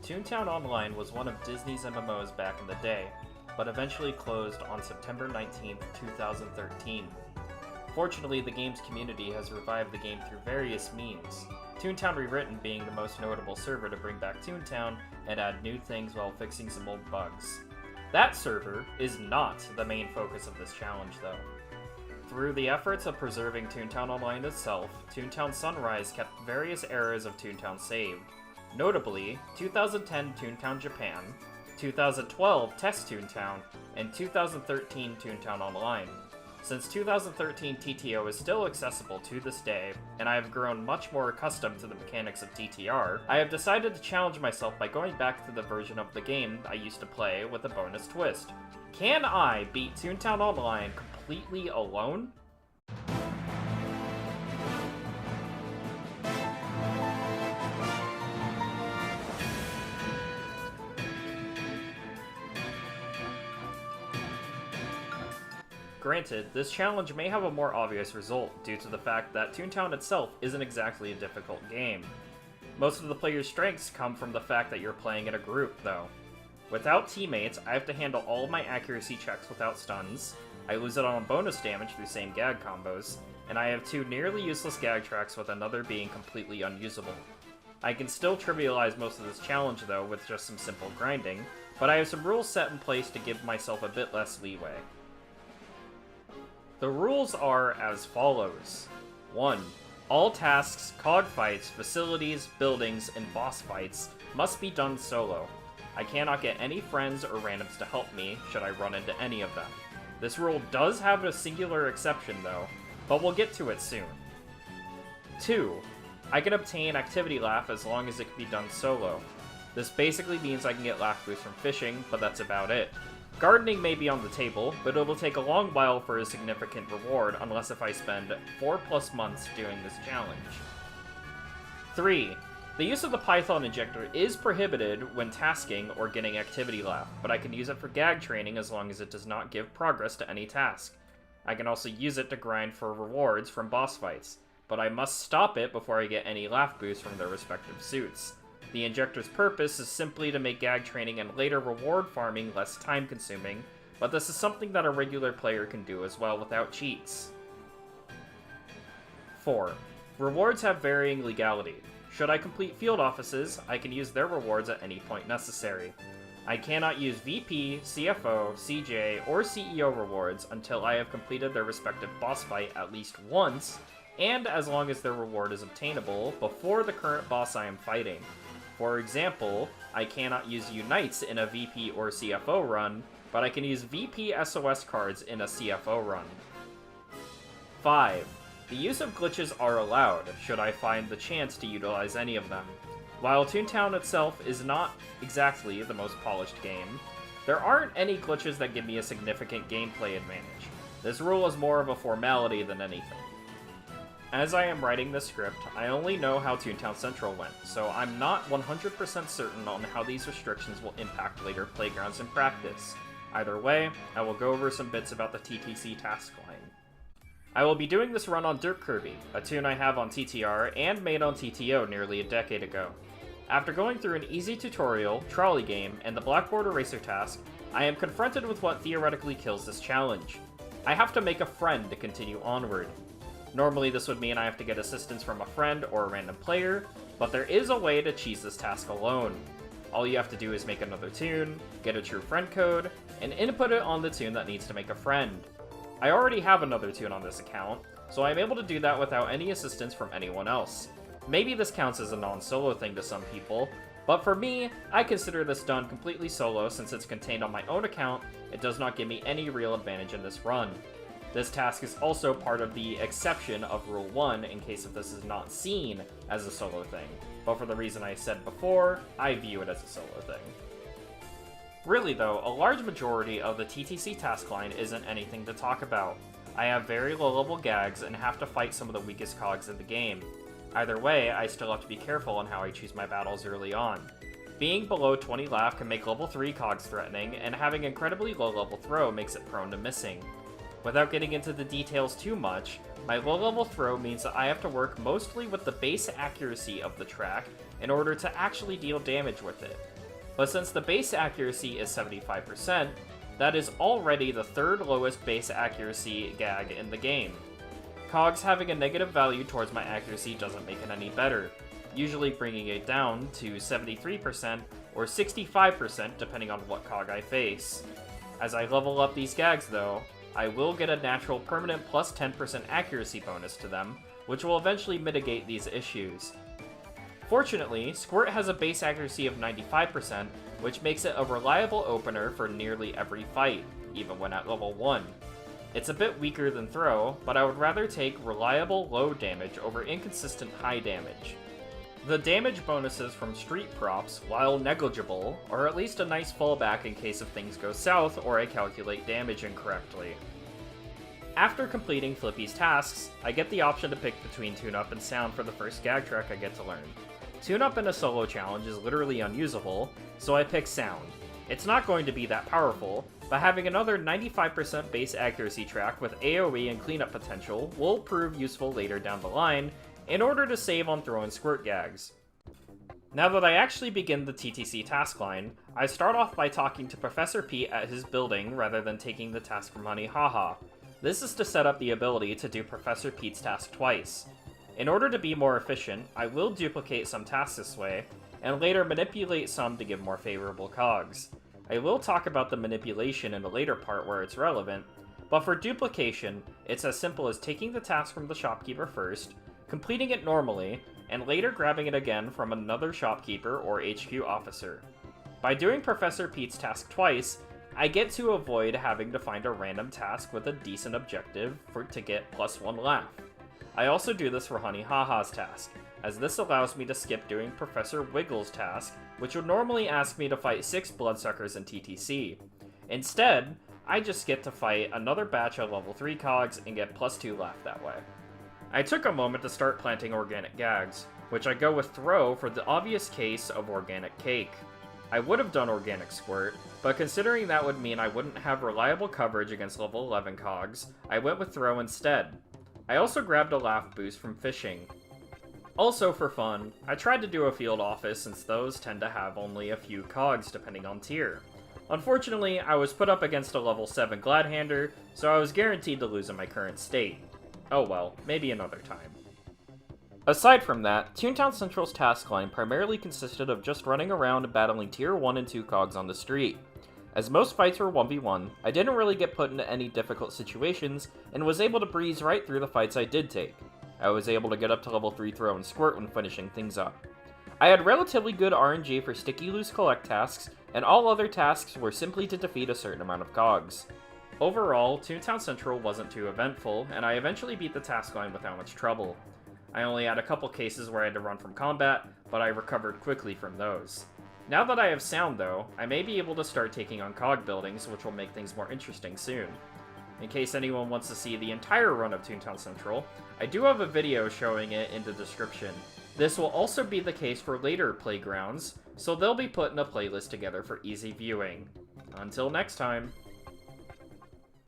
Toontown Online was one of Disney's MMOs back in the day, but eventually closed on September 19, 2013. Fortunately, the game's community has revived the game through various means, Toontown Rewritten being the most notable server to bring back Toontown and add new things while fixing some old bugs. That server is not the main focus of this challenge, though. Through the efforts of preserving Toontown Online itself, Toontown Sunrise kept various eras of Toontown saved. Notably, 2010 Toontown Japan, 2012 Test Toontown, and 2013 Toontown Online. Since 2013, TTO is still accessible to this day, and I have grown much more accustomed to the mechanics of TTR, I have decided to challenge myself by going back to the version of the game I used to play with a bonus twist. Can I beat Toontown Online completely alone? Granted, this challenge may have a more obvious result due to the fact that Toontown itself isn't exactly a difficult game. Most of the player's strengths come from the fact that you're playing in a group, though. Without teammates, I have to handle all of my accuracy checks without stuns, I lose it on bonus damage through same gag combos, and I have 2 nearly useless gag tracks with another being completely unusable. I can still trivialize most of this challenge though with just some simple grinding, but I have some rules set in place to give myself a bit less leeway. The rules are as follows. 1. All tasks, cog fights, facilities, buildings, and boss fights must be done solo. I cannot get any friends or randoms to help me should I run into any of them. This rule does have a singular exception though, but we'll get to it soon. 2. I can obtain Activity Laugh as long as it can be done solo. This basically means I can get laugh boost from fishing, but that's about it. Gardening may be on the table, but it'll take a long while for a significant reward unless if I spend 4+ months doing this challenge. 3. The use of the Python injector is prohibited when tasking or getting Activity Laugh, but I can use it for gag training as long as it does not give progress to any task. I can also use it to grind for rewards from boss fights, but I must stop it before I get any laugh boosts from their respective suits. The injector's purpose is simply to make gag training and later reward farming less time-consuming, but this is something that a regular player can do as well without cheats. 4. Rewards have varying legality. Should I complete field offices, I can use their rewards at any point necessary. I cannot use VP, CFO, CJ, or CEO rewards until I have completed their respective boss fight at least once, and as long as their reward is obtainable before the current boss I am fighting. For example, I cannot use Unites in a VP or CFO run, but I can use VP SOS cards in a CFO run. 5. The use of glitches are allowed, should I find the chance to utilize any of them. While Toontown itself is not exactly the most polished game, there aren't any glitches that give me a significant gameplay advantage. This rule is more of a formality than anything. As I am writing this script, I only know how Toontown Central went, so I'm not 100% certain on how these restrictions will impact later playgrounds in practice. Either way, I will go over some bits about the TTC taskline. I will be doing this run on Dirt Kirby, a tune I have on TTR and made on TTO nearly a decade ago. After going through an easy tutorial, trolley game, and the Blackboard Eraser task, I am confronted with what theoretically kills this challenge. I have to make a friend to continue onward. Normally this would mean I have to get assistance from a friend or a random player, but there is a way to cheese this task alone. All you have to do is make another tune, get a true friend code, and input it on the tune that needs to make a friend. I already have another tune on this account, so I'm able to do that without any assistance from anyone else. Maybe this counts as a non-solo thing to some people, but for me, I consider this done completely solo since it's contained on my own account. It does not give me any real advantage in this run. This task is also part of the exception of Rule 1 in case if this is not seen as a solo thing, but for the reason I said before, I view it as a solo thing. Really though, a large majority of the TTC taskline isn't anything to talk about. I have very low level gags and have to fight some of the weakest cogs in the game. Either way, I still have to be careful on how I choose my battles early on. Being below 20 laugh can make level 3 cogs threatening, and having incredibly low level throw makes it prone to missing. Without getting into the details too much, my low-level throw means that I have to work mostly with the base accuracy of the track in order to actually deal damage with it. But since the base accuracy is 75%, that is already the third lowest base accuracy gag in the game. Cogs having a negative value towards my accuracy doesn't make it any better, usually bringing it down to 73% or 65% depending on what cog I face. As I level up these gags though, I will get a natural permanent plus 10% accuracy bonus to them, which will eventually mitigate these issues. Fortunately, Squirt has a base accuracy of 95%, which makes it a reliable opener for nearly every fight, even when at level 1. It's a bit weaker than Throw, but I would rather take reliable low damage over inconsistent high damage. The damage bonuses from street props, while negligible, are at least a nice fallback in case if things go south or I calculate damage incorrectly. After completing Flippy's tasks, I get the option to pick between Tune-Up and Sound for the first gag track I get to learn. Tune-Up in a solo challenge is literally unusable, so I pick Sound. It's not going to be that powerful, but having another 95% base accuracy track with AoE and cleanup potential will prove useful later down the line, in order to save on throwing squirt gags. Now that I actually begin the TTC task line, I start off by talking to Professor Pete at his building rather than taking the task from Honey Haha. This is to set up the ability to do Professor Pete's task twice. In order to be more efficient, I will duplicate some tasks this way, and later manipulate some to give more favorable cogs. I will talk about the manipulation in a later part where it's relevant, but for duplication, it's as simple as taking the task from the shopkeeper first, completing it normally, and later grabbing it again from another shopkeeper or HQ officer. By doing Professor Pete's task twice, I get to avoid having to find a random task with a decent objective to get +1 laugh. I also do this for Honey Haha's task, as this allows me to skip doing Professor Wiggle's task, which would normally ask me to fight 6 bloodsuckers in TTC. Instead, I just get to fight another batch of level 3 cogs and get +2 laugh that way. I took a moment to start planting organic gags, which I go with Throw for the obvious case of organic cake. I would have done organic squirt, but considering that would mean I wouldn't have reliable coverage against level 11 cogs, I went with Throw instead. I also grabbed a laugh boost from fishing. Also for fun, I tried to do a field office since those tend to have only a few cogs depending on tier. Unfortunately, I was put up against a level 7 Gladhander, so I was guaranteed to lose in my current state. Oh well, maybe another time. Aside from that, Toontown Central's task line primarily consisted of just running around and battling tier 1 and 2 cogs on the street. As most fights were 1v1, I didn't really get put into any difficult situations, and was able to breeze right through the fights I did take. I was able to get up to level 3 Throw and Squirt when finishing things up. I had relatively good RNG for Sticky Loose Collect tasks, and all other tasks were simply to defeat a certain amount of cogs. Overall, Toontown Central wasn't too eventful, and I eventually beat the task line without much trouble. I only had a couple cases where I had to run from combat, but I recovered quickly from those. Now that I have Sound though, I may be able to start taking on cog buildings, which will make things more interesting soon. In case anyone wants to see the entire run of Toontown Central, I do have a video showing it in the description. This will also be the case for later playgrounds, so they'll be put in a playlist together for easy viewing. Until next time.